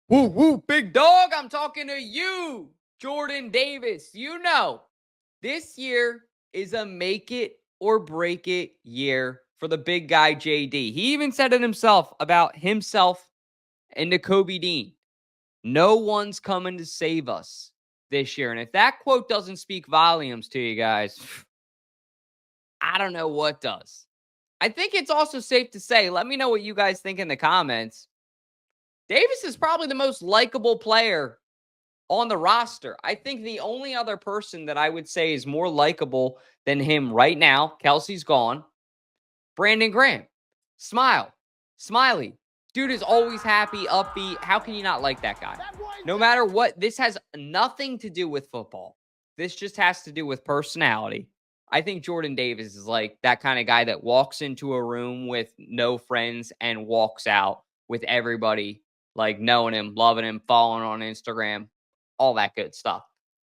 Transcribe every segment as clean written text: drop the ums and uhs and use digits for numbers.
Woo, woo, big dog. I'm talking to you, Jordan Davis. You know, this year is a make it or break it year for the big guy, JD. He even said it himself about himself and the Kobe Dean. No one's coming to save us this year. And if that quote doesn't speak volumes to you guys, I don't know what does. I think it's also safe to say, let me know what you guys think in the comments. Davis is probably the most likable player on the roster. I think the only other person that I would say is more likable than him right now, Kelsey's gone, Brandon Graham. Smiley. Dude is always happy, upbeat. How can you not like that guy? No matter what, this has nothing to do with football. This just has to do with personality. I think Jordan Davis is like that kind of guy that walks into a room with no friends and walks out with everybody like knowing him, loving him, following on Instagram, all that good stuff.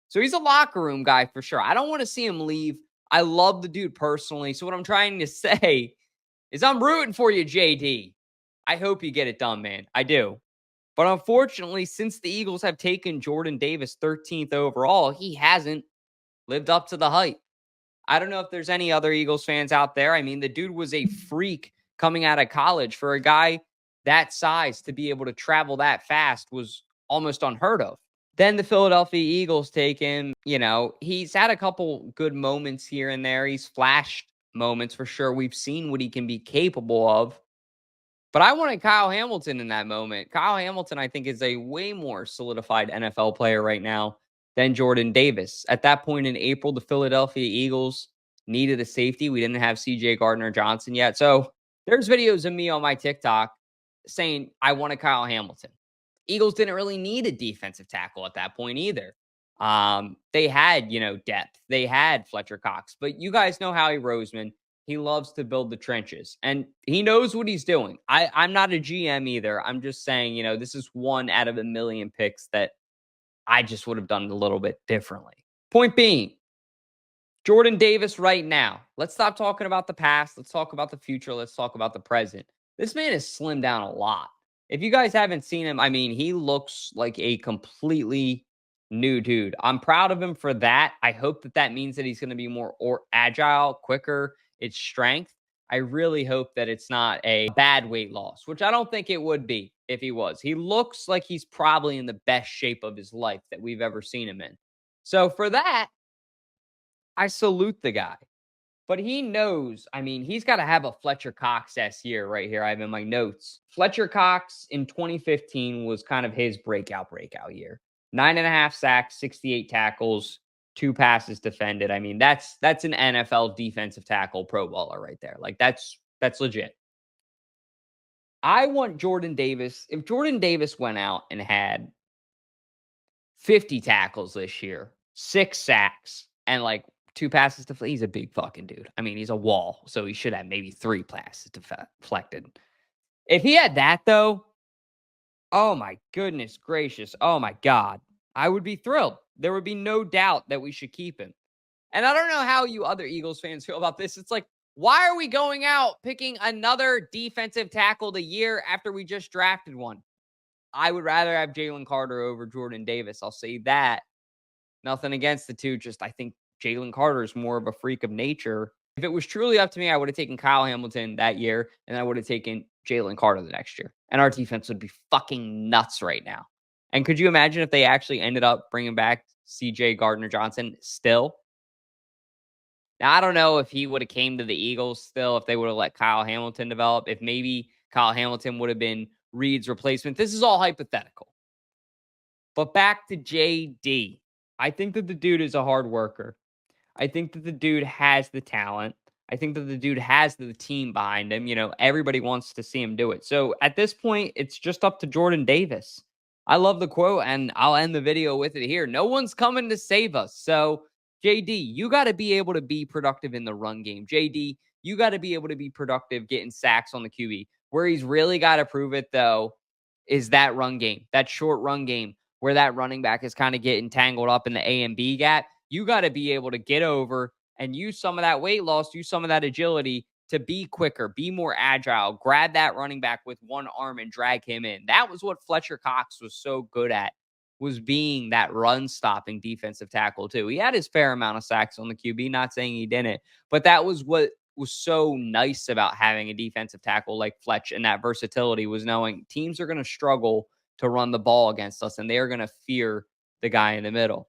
So he's a locker room guy for sure. I don't want to see him leave. I love the dude personally. So what I'm trying to say is I'm rooting for you, JD. I hope you get it done, man. I do. But unfortunately, since the Eagles have taken Jordan Davis 13th overall, he hasn't lived up to the hype. I don't know if there's any other Eagles fans out there. I mean, the dude was a freak coming out of college. For a guy that size to be able to travel that fast was almost unheard of. Then the Philadelphia Eagles take him. You know, he's had a couple good moments here and there. He's flashed moments for sure. We've seen what he can be capable of. But I wanted Kyle Hamilton in that moment. Kyle Hamilton, I think, is a way more solidified NFL player right now than Jordan Davis. At that point in April, the Philadelphia Eagles needed a safety. We didn't have CJ Gardner-Johnson yet. So there's videos of me on my TikTok saying I wanted Kyle Hamilton. Eagles didn't really need a defensive tackle at that point either. They had, depth. They had Fletcher Cox. But you guys know Howie Roseman. He loves to build the trenches, and he knows what he's doing. I'm not a GM either. I'm just saying, this is one out of a million picks that I just would have done a little bit differently. Point being, Jordan Davis right now. Let's stop talking about the past. Let's talk about the future. Let's talk about the present. This man has slimmed down a lot. If you guys haven't seen him, I mean, he looks like a completely new dude. I'm proud of him for that. I hope that means that he's going to be more agile, quicker. It's strength. I really hope that it's not a bad weight loss, which I don't think it would be if he was. He looks like he's probably in the best shape of his life that we've ever seen him in. So for that, I salute the guy. But he knows, I mean, he's got to have a Fletcher Cox-esque year right here. I have in my notes. Fletcher Cox in 2015 was kind of his breakout year. 9.5 sacks, 68 tackles, 2 passes defended. I mean, that's an NFL defensive tackle pro bowler right there. Like that's legit. I want Jordan Davis. If Jordan Davis went out and had 50 tackles this year, 6 sacks, and like 2 passes deflected. He's a big fucking dude. I mean, he's a wall, so he should have maybe 3 passes deflected. If he had that, though, oh my goodness gracious. Oh my God. I would be thrilled. There would be no doubt that we should keep him. And I don't know how you other Eagles fans feel about this. It's like, why are we going out picking another defensive tackle the year after we just drafted one? I would rather have Jalen Carter over Jordan Davis. I'll say that. Nothing against the two. Just I think Jalen Carter is more of a freak of nature. If it was truly up to me, I would have taken Kyle Hamilton that year, and I would have taken Jalen Carter the next year. And our defense would be fucking nuts right now. And could you imagine if they actually ended up bringing back CJ Gardner-Johnson still? Now, I don't know if he would have came to the Eagles still, if they would have let Kyle Hamilton develop, if maybe Kyle Hamilton would have been Reed's replacement. This is all hypothetical. But back to JD. I think that the dude is a hard worker. I think that the dude has the talent. I think that the dude has the team behind him. Everybody wants to see him do it. So at this point, it's just up to Jordan Davis. I love the quote, and I'll end the video with it here. No one's coming to save us. So, JD, you got to be able to be productive in the run game. JD, you got to be able to be productive getting sacks on the QB. Where he's really got to prove it, though, is that run game, that short run game, where that running back is kind of getting tangled up in the A and B gap. You got to be able to get over and use some of that weight loss, use some of that agility to be quicker, be more agile, grab that running back with one arm and drag him in. That was what Fletcher Cox was so good at, was being that run-stopping defensive tackle too. He had his fair amount of sacks on the QB, not saying he didn't, but that was what was so nice about having a defensive tackle like Fletch, and that versatility was knowing teams are going to struggle to run the ball against us and they are going to fear the guy in the middle.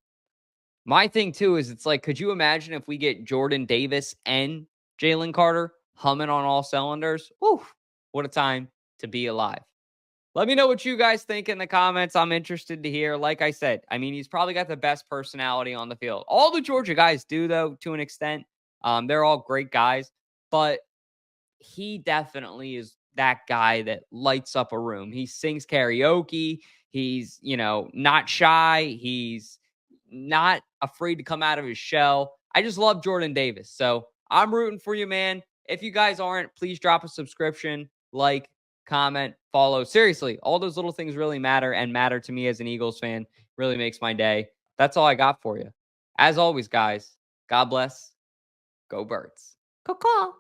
My thing too is it's like, could you imagine if we get Jordan Davis and Jalen Carter humming on all cylinders? Whew, what a time to be alive. Let me know what you guys think in the comments. I'm interested to hear. Like I said, I mean, he's probably got the best personality on the field. All the Georgia guys do, though, to an extent. They're all great guys, but he definitely is that guy that lights up a room. He sings karaoke. He's, not shy. He's not afraid to come out of his shell. I just love Jordan Davis. So I'm rooting for you, man. If you guys aren't, please drop a subscription, like, comment, follow. Seriously, all those little things really matter and matter to me as an Eagles fan. Really makes my day. That's all I got for you. As always, guys, God bless. Go Birds. Caw-caw.